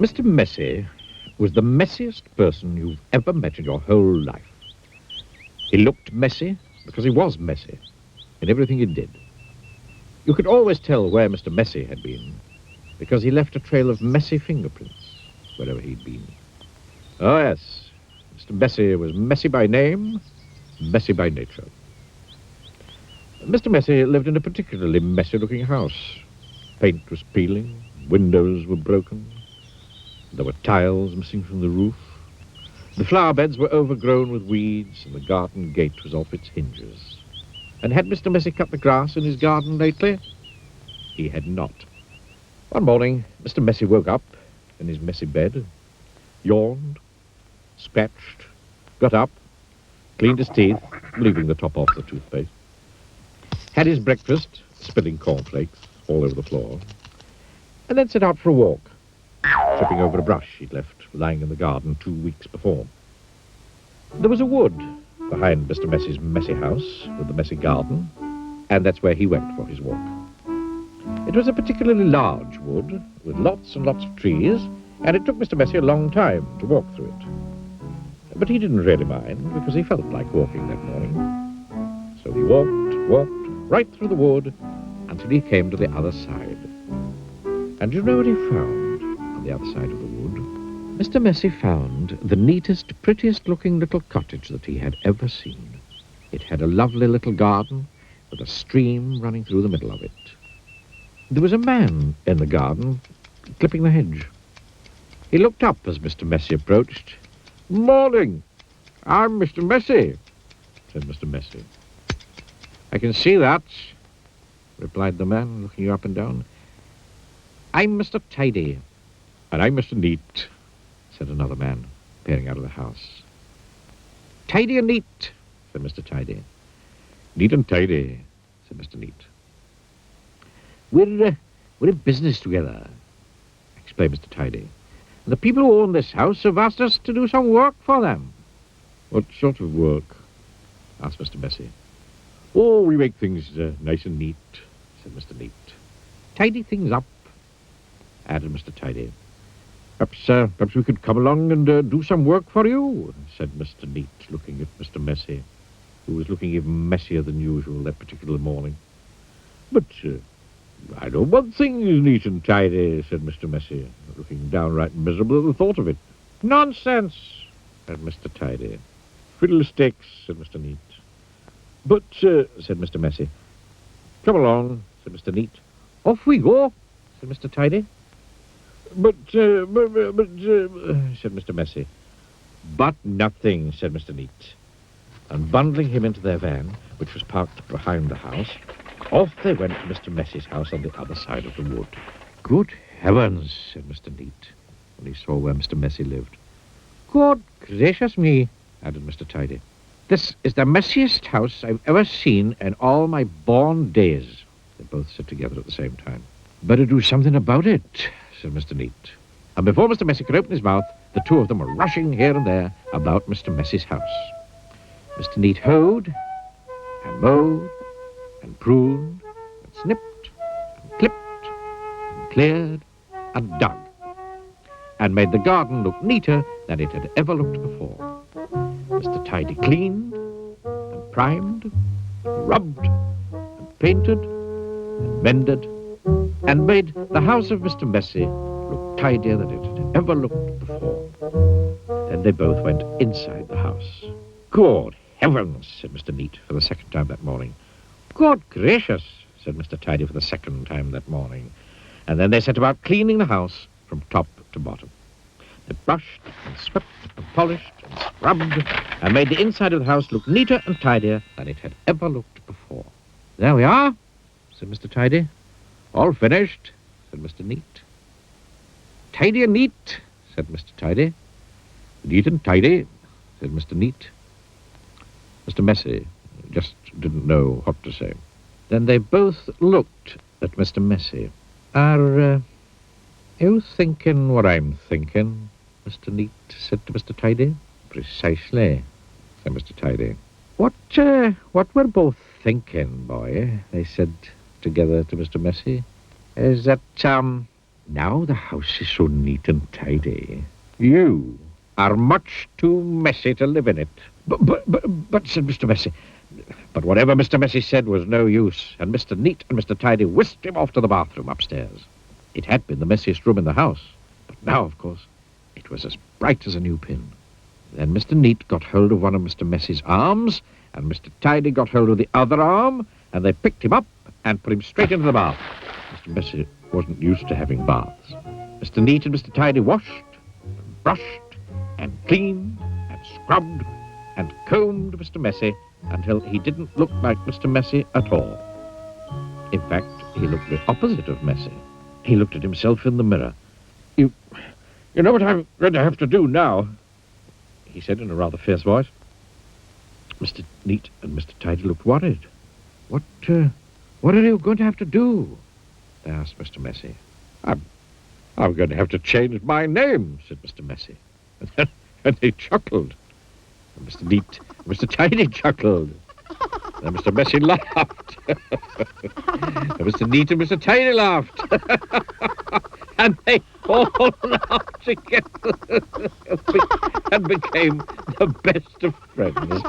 Mr. Messy was the messiest person you've ever met in your whole life. He looked messy because he was messy in everything he did. You could always tell where Mr. Messy had been because he left a trail of messy fingerprints wherever he'd been. Oh, yes, Mr. Messy was messy by name, messy by nature. Mr. Messy lived in a particularly messy-looking house. Paint was peeling, windows were broken, there were tiles missing from the roof. The flower beds were overgrown with weeds, and the garden gate was off its hinges. And had Mr. Messy cut the grass in his garden lately? He had not. One morning, Mr. Messy woke up in his messy bed, yawned, scratched, got up, cleaned his teeth, leaving the top off the toothpaste, had his breakfast, spilling cornflakes all over the floor, and then set out for a walk, tripping over a brush he'd left lying in the garden 2 weeks before. There was a wood behind Mr. Messy's messy house with the messy garden, and that's where he went for his walk. It was a particularly large wood with lots and lots of trees, and it took Mr. Messy a long time to walk through it. But he didn't really mind because he felt like walking that morning. So he walked right through the wood until he came to the other side. And you know what he found on the other side of the wood? Mr. Messy found the neatest, prettiest-looking little cottage that he had ever seen. It had a lovely little garden with a stream running through the middle of it. There was a man in the garden clipping the hedge. He looked up as Mr. Messy approached. "Morning, I'm Mr. Messy," said Mr. Messy. "I can see that," replied the man, looking up and down. "I'm Mr. Tidy." "And I'm Mr. Neat," said another man, peering out of the house. "Tidy and neat," said Mr. Tidy. "Neat and tidy," said Mr. Neat. We're in business together," explained Mr. Tidy. "The people who own this house have asked us to do some work for them." "What sort of work?" asked Mr. Messy. "Oh, we make things nice and neat," said Mr. Neat. "Tidy things up," added Mr. Tidy. Perhaps we could come along and do some work for you," said Mr. Neat, looking at Mr. Messy, who was looking even messier than usual that particular morning. "But I know one thing is neat and tidy," said Mr. Messy, looking downright miserable at the thought of it. "Nonsense," said Mr. Tidy. "Fiddlesticks," said Mr. Neat. "But," said Mr. Messy. "Come along," said Mr. Neat. "Off we go," said Mr. Tidy. But, said Mr. Messy. "But nothing," said Mr. Neat. And bundling him into their van, which was parked behind the house, off they went to Mr. Messy's house on the other side of the wood. "Good heavens," said Mr. Neat, when he saw where Mr. Messy lived. "God gracious me," added Mr. Tidy. "This is the messiest house I've ever seen in all my born days," they both said together at the same time. "Better do something about it," said Mr. Neat. And before Mr. Messy could open his mouth, the two of them were rushing here and there about Mr. Messy's house. Mr. Neat hoed and mowed and pruned and snipped and clipped and cleared and dug and made the garden look neater than it had ever looked before. Mr. Tidy cleaned and primed and rubbed and painted and mended and made the house of Mr. Messy look tidier than it had ever looked before. Then they both went inside the house. "Good heavens," said Mr. Neat for the second time that morning. "Good gracious," said Mr. Tidy for the second time that morning. And then they set about cleaning the house from top to bottom. They brushed and swept and polished and scrubbed and made the inside of the house look neater and tidier than it had ever looked before. "There we are," said Mr. Tidy. "All finished," said Mr. Neat. "Tidy and neat," said Mr. Tidy. "Neat and tidy," said Mr. Neat. Mr. Messy just didn't know what to say. Then they both looked at Mr. Messy. "Are you thinking what I'm thinking?" Mr. Neat said to Mr. Tidy. "Precisely," said Mr. Tidy. What we're both thinking, boy," they said together to Mr. Messy, "is that Now the house is so neat and tidy. You are much too messy to live in it. But, said Mr. Messy. But whatever Mr. Messy said was no use, and Mr. Neat and Mr. Tidy whisked him off to the bathroom upstairs. It had been the messiest room in the house, but now, of course, it was as bright as a new pin. Then Mr. Neat got hold of one of Mr. Messy's arms, and Mr. Tidy got hold of the other arm, and they picked him up and put him straight into the bath. Mr. Messy wasn't used to having baths. Mr. Neat and Mr. Tidy washed, and brushed, and cleaned, and scrubbed, and combed Mr. Messy until he didn't look like Mr. Messy at all. In fact, he looked the opposite of messy. He looked at himself in the mirror. You know what I'm going to have to do now?" he said in a rather fierce voice. Mr. Neat and Mr. Tidy looked worried. What are you going to have to do?" they asked Mr. Messy. I'm going to have to change my name," said Mr. Messy. And they chuckled. And Mr. Neat and Mr. Tidy chuckled. And Mr. Messy laughed. And Mr. Neat and Mr. Tidy laughed. And they all laughed together and became the best of friends.